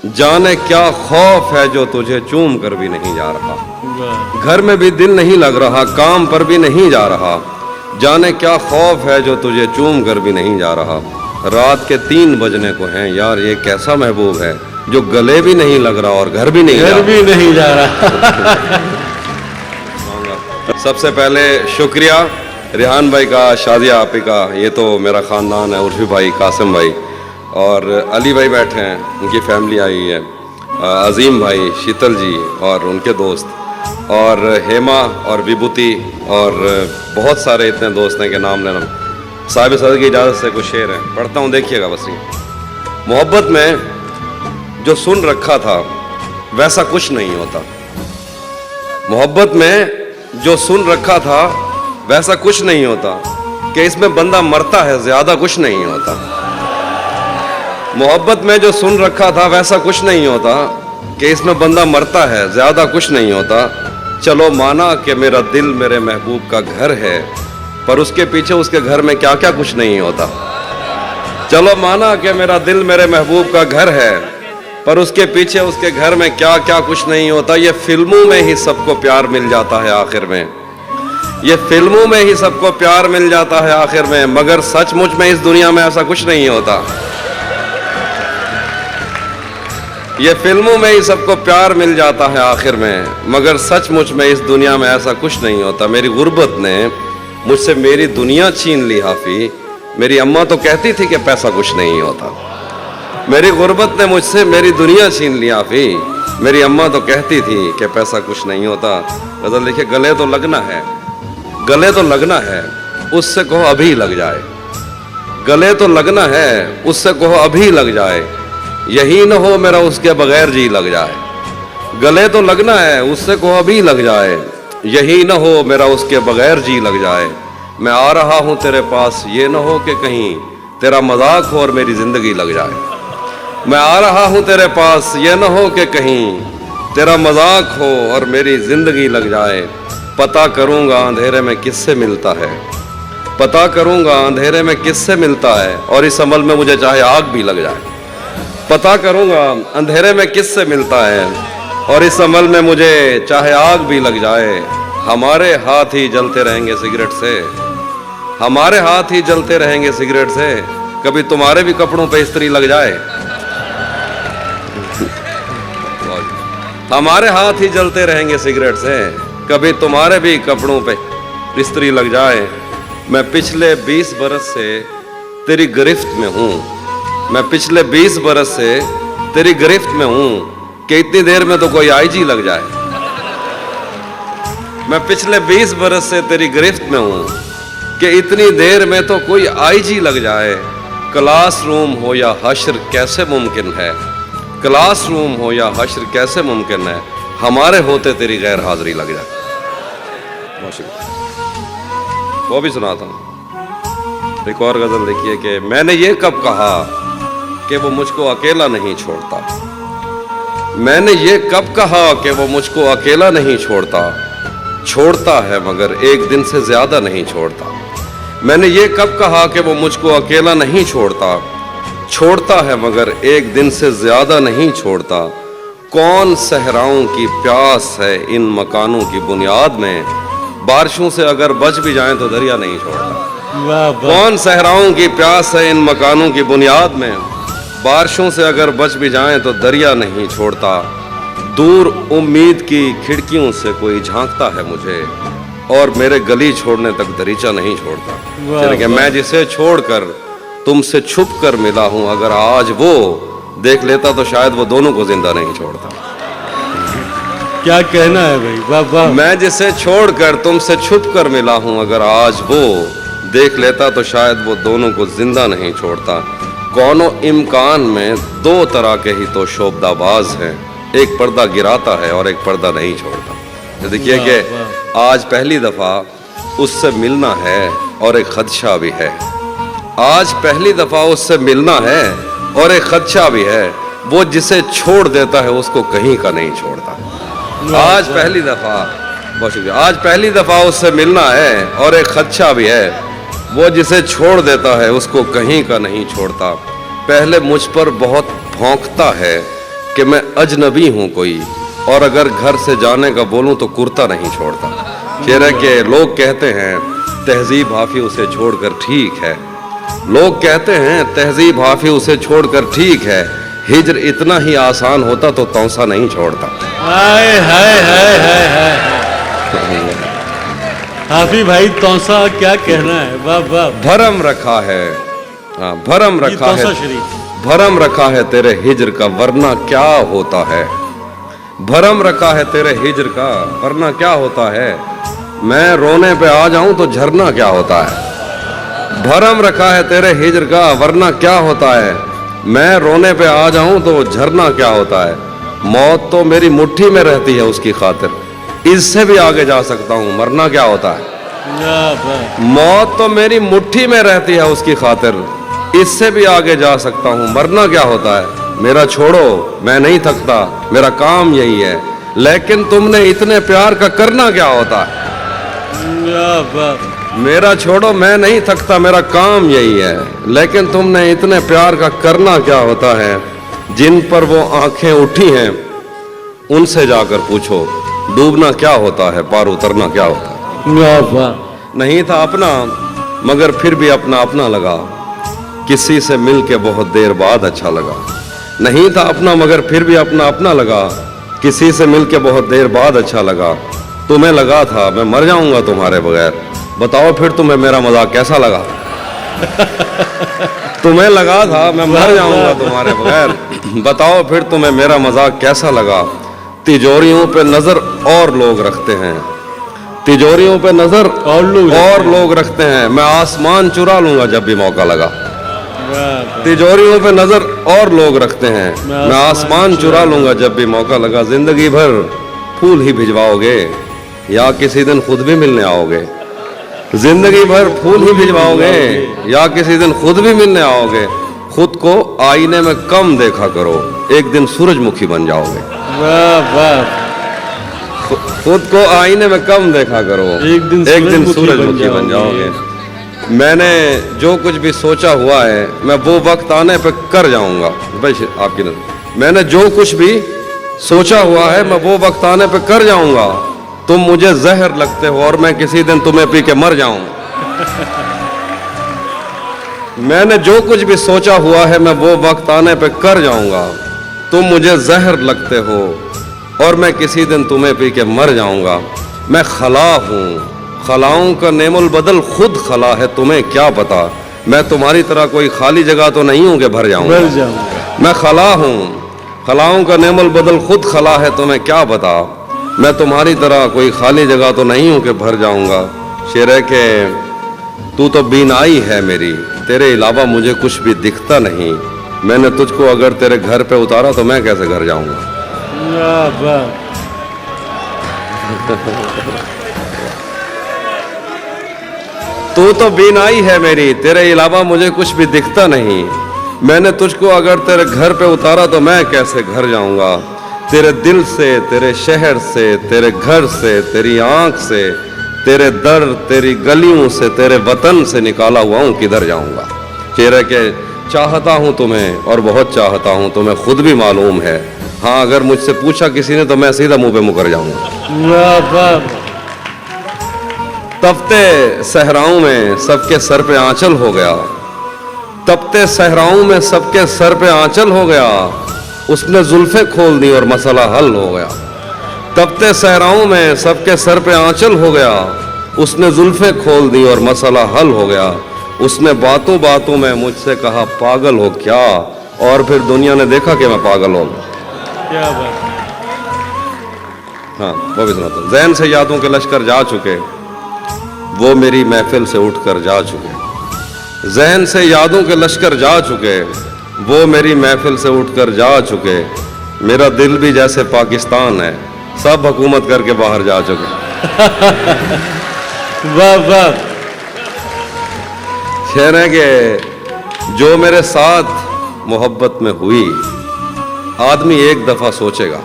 जाने क्या खौफ है जो तुझे चूम कर भी नहीं जा रहा, घर में भी दिल नहीं लग रहा, काम पर भी नहीं जा रहा, जाने क्या खौफ है जो तुझे चूम कर भी नहीं जा रहा, रात के 3 बजने को हैं यार, ये कैसा महबूब है जो गले भी नहीं लग रहा और घर भी नहीं जा रहा। सबसे पहले शुक्रिया रिहान भाई का, शादिया आपी का, ये तो मेरा ख़ानदान है, उर्फी भाई, कासिम भाई और अली भाई बैठे हैं, उनकी फैमिली आई है, अजीम भाई, शीतल जी और उनके दोस्त, और हेमा और विभूति और बहुत सारे इतने दोस्त हैं कि नाम लेना। साहिब सदर की इजाज़त से कुछ शेर हैं, पढ़ता हूँ, देखिएगा बस। मोहब्बत में जो सुन रखा था वैसा कुछ नहीं होता, मोहब्बत में जो सुन रखा था वैसा कुछ नहीं होता, कि इसमें बंदा मरता है ज़्यादा कुछ नहीं होता। मोहब्बत में जो सुन रखा था वैसा कुछ नहीं होता, कि इसमें बंदा मरता है ज़्यादा कुछ नहीं होता। चलो माना कि मेरा दिल मेरे महबूब का घर है, पर उसके पीछे उसके घर में क्या क्या कुछ नहीं होता। चलो माना कि मेरा दिल मेरे महबूब का घर है, पर उसके पीछे उसके घर में क्या क्या कुछ नहीं होता। ये फिल्मों में ही सबको प्यार मिल जाता है आखिर में, ये फिल्मों में ही सबको प्यार मिल जाता है आखिर में, मगर सचमुच में इस दुनिया में ऐसा कुछ नहीं होता। ये फिल्मों में ही सबको प्यार मिल जाता है आखिर में, मगर सचमुच में इस दुनिया में ऐसा कुछ नहीं होता। मेरी गुर्बत ने मुझसे मेरी दुनिया छीन ली हाफी, मेरी अम्मा तो कहती थी कि पैसा कुछ नहीं होता। मेरी गुर्बत ने मुझसे मेरी दुनिया छीन ली हाफी, मेरी अम्मा तो कहती थी कि पैसा कुछ नहीं होता। गज़ल लिखे, गले तो लगना है, गले तो लगना है, उससे कहो अभी लग जाए, गले तो लगना है, उससे कहो अभी लग जाए, यही न हो मेरा उसके बगैर जी लग जाए। गले तो लगना है, उससे कहो अभी लग जाए, यही न हो मेरा उसके बगैर जी लग जाए। मैं आ रहा हूँ तेरे पास, ये न हो कि कहीं तेरा मजाक हो और मेरी जिंदगी लग जाए। मैं आ रहा हूँ तेरे पास, ये न हो कि कहीं तेरा मजाक हो और मेरी जिंदगी लग जाए। पता करूँगा अंधेरे में किससे मिलता है, पता करूँगा अंधेरे में किससे मिलता है, और इस अमल में मुझे चाहे आग भी लग जाए। पता करूँगा अंधेरे में किससे मिलता है, और इस अमल में मुझे चाहे आग भी लग जाए। हमारे हाथ ही जलते रहेंगे सिगरेट से, हमारे हाथ ही जलते रहेंगे सिगरेट से, कभी तुम्हारे भी कपड़ों पे इस्त्री लग जाए। हमारे हाथ ही जलते रहेंगे सिगरेट से, कभी तुम्हारे भी कपड़ों पे इस्त्री लग जाए। मैं पिछले 20 बरस से तेरी गिरफ्त में हूँ, मैं पिछले 20 बरस से तेरी गिरफ्त में हूँ, कि इतनी देर में तो कोई आईजी लग जाए। मैं पिछले 20 बरस से तेरी गिरफ्त में हूँ, कि इतनी देर में तो कोई आईजी लग जाए। क्लास रूम हो या हश्र कैसे मुमकिन है, क्लास रूम हो या हश्र कैसे मुमकिन है, हमारे होते तेरी गैर हाजिरी लग जाए। वो भी सुनाता हूँ। एक और गजल देखिए कि मैंने ये कब कहा कि वो मुझको अकेला नहीं छोड़ता, मैंने ये कब कहा कि वो मुझको अकेला नहीं छोड़ता, छोड़ता है मगर एक दिन से ज्यादा नहीं छोड़ता। मैंने ये कब कहा कि वो मुझको अकेला नहीं छोड़ता, छोड़ता है मगर एक दिन से ज्यादा नहीं छोड़ता। कौन सहराओं की प्यास है इन मकानों की बुनियाद में, बारिशों से अगर बच भी जाएं तो दरिया नहीं छोड़ता। कौन सहराओं की प्यास है इन मकानों की बुनियाद में, बारिशों से अगर बच भी जाएं तो दरिया नहीं छोड़ता। दूर उम्मीद की खिड़कियों से कोई झांकता है मुझे, और मेरे गली छोड़ने तक दरीचा नहीं छोड़ता। यानी कि मैं जिसे छोड़कर तुमसे छुप कर मिला हूं, अगर आज वो देख लेता तो शायद वो दोनों को जिंदा नहीं छोड़ता। क्या कहना है भाई, वाह वाह। मैं जिसे छोड़कर तुमसे छुप कर मिला हूं, अगर आज वो देख लेता तो शायद वो दोनों को जिंदा नहीं छोड़ता। कौनो इम्कान में 2 तरह के ही तो शोबदाबाज हैं, एक पर्दा गिराता है और एक पर्दा नहीं छोड़ता। तो देखिए कि आज पहली दफा उससे मिलना है और एक खदशा भी है, आज पहली दफा उससे मिलना है और एक खदशा भी है। वो जिसे छोड़ देता है उसको कहीं का नहीं छोड़ता। आज पहली दफा, बहुत शुक्रिया, आज पहली दफा उससे मिलना है और एक खदशा भी है। वो जिसे छोड़ देता है उसको कहीं का नहीं छोड़ता। पहले मुझ पर बहुत भौंकता है کہ میں اجنبی ہوں کوئی، اور اگر گھر سے جانے کا بولوں تو کرتا نہیں چھوڑتا۔ شعر ہے کہ لوگ کہتے ہیں تہذیب حافظ اسے چھوڑ کر ٹھیک ہے، لوگ کہتے ہیں تہذیب حافظ اسے چھوڑ کر ٹھیک ہے، ہجر اتنا ہی آسان ہوتا تو توسا نہیں چھوڑتا۔ ہائے ہائے ہائے ہائے ہائے، حافظ بھائی توسا کیا کہنا ہے، واہ واہ۔ بھرم رکھا ہے، ہاں بھرم یہ رکھا ہے، توسا شریف، بھرم رکھا ہے تیرے ہجر کا ورنہ کیا ہوتا ہے، بھرم رکھا ہے تیرے ہجر کا ورنہ کیا ہوتا ہے، میں رونے پہ آ جاؤں تو جھرنا کیا ہوتا ہے، بھرم رکھا ہے تیرے ہجر کا ورنہ کیا ہوتا ہے، میں رونے پہ آ جاؤں تو جھرنا کیا ہوتا ہے، موت تو میری مٹھی میں رہتی ہے اس کی خاطر، اس سے بھی آگے جا سکتا ہوں مرنا کیا ہوتا ہے، واہ واہ۔ موت تو میری مٹھی میں رہتی ہے اس کی خاطر، اس سے بھی آگے جا سکتا ہوں مرنا کیا ہوتا ہے، میرا چھوڑو میں نہیں تھکتا میرا کام یہی ہے، لیکن تم نے اتنے پیار کا کرنا کیا ہوتا ہے، واہ واہ۔ میرا چھوڑو میں نہیں تھکتا میرا کام یہی ہے، لیکن تم نے اتنے پیار کا کرنا کیا ہوتا ہے، جن پر وہ آنکھیں اٹھی ہیں ان سے جا کر پوچھو ڈوبنا کیا ہوتا ہے پار اترنا کیا ہوتا ہے، واہ واہ۔ نہیں تھا اپنا مگر پھر بھی اپنا اپنا لگا، کسی سے مل کے بہت دیر بعد اچھا لگا، نہیں تھا اپنا مگر پھر بھی اپنا اپنا لگا، کسی سے مل کے بہت دیر بعد اچھا لگا، تمہیں لگا تھا میں مر جاؤں گا تمہارے بغیر، بتاؤ پھر تمہیں میرا مذاق کیسا لگا، تمہیں لگا تھا میں مر جاؤں گا تمہارے بغیر، بتاؤ پھر تمہیں میرا مذاق کیسا لگا، تجوریوں پہ نظر اور لوگ رکھتے ہیں، تجوریوں پہ نظر اور لوگ رکھتے ہیں، میں آسمان چرا لوں گا جب بھی موقع لگا، تجوریوں پہ نظر اور لوگ رکھتے ہیں، میں آسمان چرا لوں گا جب بھی موقع لگا، زندگی بھر پھول ہی بھجواؤ گے یا کسی دن خود بھی ملنے آؤ گے، زندگی بھر پھول ہی بھجواؤ گے یا کسی دن خود بھی ملنے آؤ گے، خود کو آئینے میں کم دیکھا کرو ایک دن سورج مکھی بن جاؤ گے، واہ واہ۔ خود کو آئینے میں کم دیکھا کرو ایک دن سورج مکھی بن جاؤ گے، میں نے جو کچھ بھی سوچا ہوا ہے میں وہ وقت آنے پہ کر جاؤں گا، بھائی آپ کی نظر میں نے جو کچھ بھی سوچا ہوا ہے میں وہ وقت آنے پہ کر جاؤں گا، تم مجھے زہر لگتے ہو اور میں کسی دن تمہیں پی کے مر جاؤں، میں نے جو کچھ بھی سوچا ہوا ہے میں وہ وقت آنے پہ کر جاؤں گا، تم مجھے زہر لگتے ہو اور میں کسی دن تمہیں پی کے مر جاؤں گا، میں خلا ہوں خلاؤں کا نعم البدل خود خلا ہے تمہیں کیا پتا، میں تمہاری طرح کوئی خالی جگہ تو نہیں ہوں کہ بھر جاؤں گا، میں خلا ہوں خلاؤں کا نعم البدل خود خلا ہے تمہیں کیا پتا، میں تمہاری طرح کوئی خالی جگہ تو نہیں ہوں کہ بھر جاؤں گا، شعر ہے کہ تو تو بینائی ہے میری تیرے علاوہ مجھے کچھ بھی دکھتا نہیں، میں نے تجھ کو اگر تیرے گھر پہ اتارا تو میں کیسے گھر جاؤں گا، واہ واہ۔ تو بینائی ہے میری تیرے علاوہ مجھے کچھ بھی دکھتا نہیں، میں نے تجھ کو اگر تیرے گھر پہ اتارا تو میں کیسے گھر جاؤں گا، تیرے دل سے تیرے شہر سے تیرے گھر سے تیری آنکھ سے تیرے در تیری گلیوں سے تیرے وطن سے نکالا ہوا ہوں کدھر جاؤں گا، چہرے کہ چاہتا ہوں تمہیں اور بہت چاہتا ہوں تمہیں خود بھی معلوم ہے، ہاں اگر مجھ سے پوچھا کسی نے تو میں سیدھا منہ پہ مکر جاؤں گا، واہ واہ۔ تپتے صحراؤں میں سب کے سر پہ آنچل ہو گیا، تپتے صحراؤں میں سب کے سر پہ آنچل ہو گیا، اس نے زلفیں کھول دی اور مسئلہ حل ہو گیا، تپتے صحراؤں میں سب کے سر پہ آنچل ہو گیا، اس نے زلفیں کھول دی اور مسئلہ حل ہو گیا، اس نے باتوں باتوں میں مجھ سے کہا پاگل ہو کیا، اور پھر دنیا نے دیکھا کہ میں پاگل ہوں، کیا بات ہے۔ ہاں وہ بھی سناتا ہوں، ذہن سے یادوں کے لشکر جا چکے وہ میری محفل سے اٹھ کر جا چکے، ذہن سے یادوں کے لشکر جا چکے وہ میری محفل سے اٹھ کر جا چکے، میرا دل بھی جیسے پاکستان ہے سب حکومت کر کے باہر جا چکے، واہ واہ۔ شعر ہے کہ جو میرے ساتھ محبت میں ہوئی آدمی ایک دفعہ سوچے گا،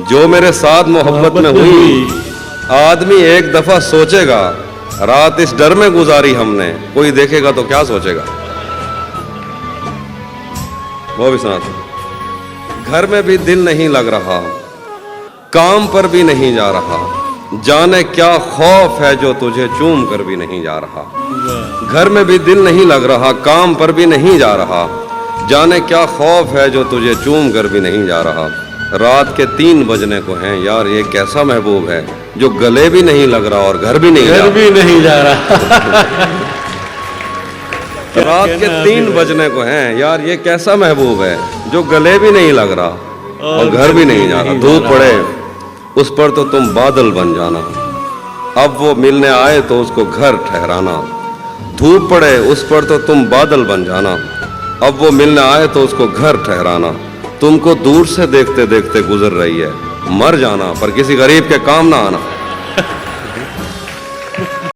جو میرے ساتھ محبت میں ہوئی آدمی ایک دفعہ سوچے گا، رات اس ڈر میں گزاری ہم نے کوئی دیکھے گا تو کیا سوچے گا، وہ بھی سناتا ہوں، घर में भी दिल नहीं लग रहा, काम पर भी नहीं जा रहा, जाने क्या खौफ है जो तुझे चूम कर भी नहीं जा रहा। घर में भी दिल नहीं लग रहा, काम पर भी नहीं जा रहा, जाने क्या खौफ है जो तुझे चूम कर भी नहीं जा रहा। रात के 3 बजने को हैं, यार ये कैसा महबूब है जो गले भी नहीं लग रहा और घर भी नहीं जा घर रहा। भी नहीं जा रहा। रात के 3 बजने को हैं, यार ये कैसा महबूब है जो गले भी नहीं लग रहा और घर भी नहीं जा रहा। धूप पड़े उस पर तो तुम बादल बन जाना, अब वो मिलने आए तो उसको घर ठहराना। धूप पड़े उस पर तो तुम बादल बन जाना, अब वो मिलने आए तो उसको घर ठहराना। तुमको दूर से देखते देखते गुजर रही है, मर जाना पर किसी गरीब के काम ना आना।